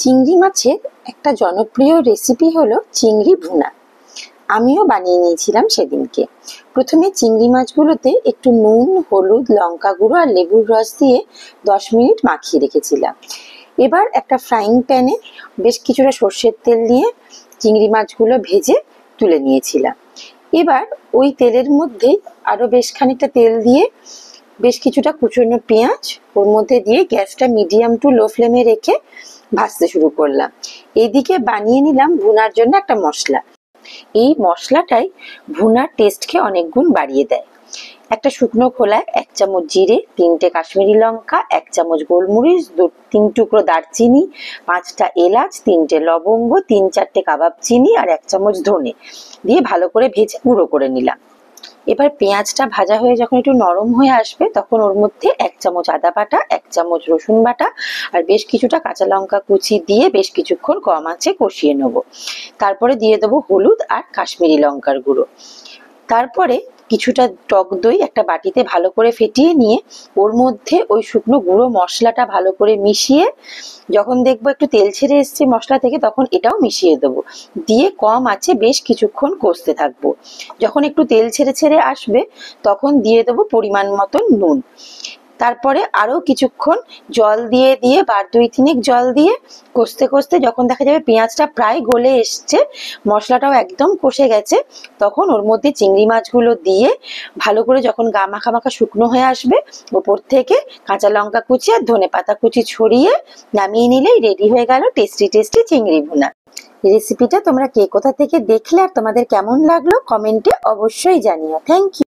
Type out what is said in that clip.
চিংড়ি মাছের একটা জনপ্রিয় রেসিপি হলো চিংড়ি ভুনা। আমিও বানিয়ে নিয়েছিলাম সেদিনকে। প্রথমে চিংড়ি মাছগুলোতে একটু নুন, হলুদ, লঙ্কা গুঁড়ো আর লেবুর রস দিয়ে 10 মিনিট মাখিয়ে রেখেছিলাম। এবার একটা ফ্রাইং প্যানে বেশ কিছুটা সর্ষের তেল দিয়ে চিংড়ি মাছগুলো ভেজে তুলে নিয়েছিলাম। এবার ওই তেলের মধ্যেই আরো বেশ খানিকটা তেল দিয়ে বেশ কিছুটা কুচনো পেঁয়াজ ওর মধ্যে দিয়ে গ্যাসটা মিডিয়াম টু লো ফ্লেমে রেখে ভাজতে শুরু করলাম। এইদিকে বানিয়ে নিলাম ভুনার জন্য একটা মশলা। এই মশলাটাই ভুনার টেস্টকে অনেক গুণ বাড়িয়ে দেয়। একটা শুকনো খোলায় 1 চামচ জিরে, 3টে কাশ্মীরি লঙ্কা, 1 চামচ গোলমরিচ, 3 টুকরো দারচিনি, 5টা এলাচ, 3টে লবঙ্গ, 3-4টে কাবাব চিনি আর 1 চামচ ধনে দিয়ে ভালো করে ভেজে গুঁড়ো করে নিলাম। এবার পেঁয়াজটা ভাজা হয়ে যখন একটু নরম হয়ে আসবে তখন ওর মধ্যে 1 চামচ আদা বাটা, 1 চামচ রসুন বাটা আর বেশ কিছুটা কাঁচা লঙ্কা কুচি দিয়ে বেশ কিছুক্ষণ কম আঁচে কষিয়ে নেব। তারপরে দিয়ে দেবো হলুদ আর কাশ্মীরি লঙ্কার গুঁড়ো। তারপরে কিছুটা টক দই একটা বাটিতে ভালো করে ফেটিয়ে নিয়ে ওর মধ্যে ওই শুকনো গুঁড়ো মশলাটা ভালো করে মিশিয়ে যখন দেখবো একটু তেল ছেড়ে এসছে মশলা থেকে তখন এটাও মিশিয়ে দেবো, দিয়ে কম আঁচে বেশ কিছুক্ষণ কষতে থাকবো। যখন একটু তেল ছেড়ে ছেড়ে আসবে তখন দিয়ে দেবো পরিমাণ মতন নুন। তারপরে আরো কিছুক্ষণ জল দিয়ে দিয়ে 2-3 জল দিয়ে কষতে কষতে যখন দেখা যাবে পেঁয়াজটা প্রায় গলে এসছে, মশলাটাও একদম কষে গেছে, তখন ওর মধ্যে চিংড়ি মাছগুলো দিয়ে ভালো করে যখন গা মাখা মাখা শুকনো হয়ে আসবে ওপর থেকে কাঁচা লঙ্কা কুচি আর ধনেপাতা কুচি ছড়িয়ে নামিয়ে নিলেই রেডি হয়ে গেল টেস্টি টেস্টি চিংড়ি ভুনা। রেসিপিটা তোমরা কে কোথা থেকে দেখলে আর তোমাদের কেমন লাগলো কমেন্টে অবশ্যই জানিও। Thank you.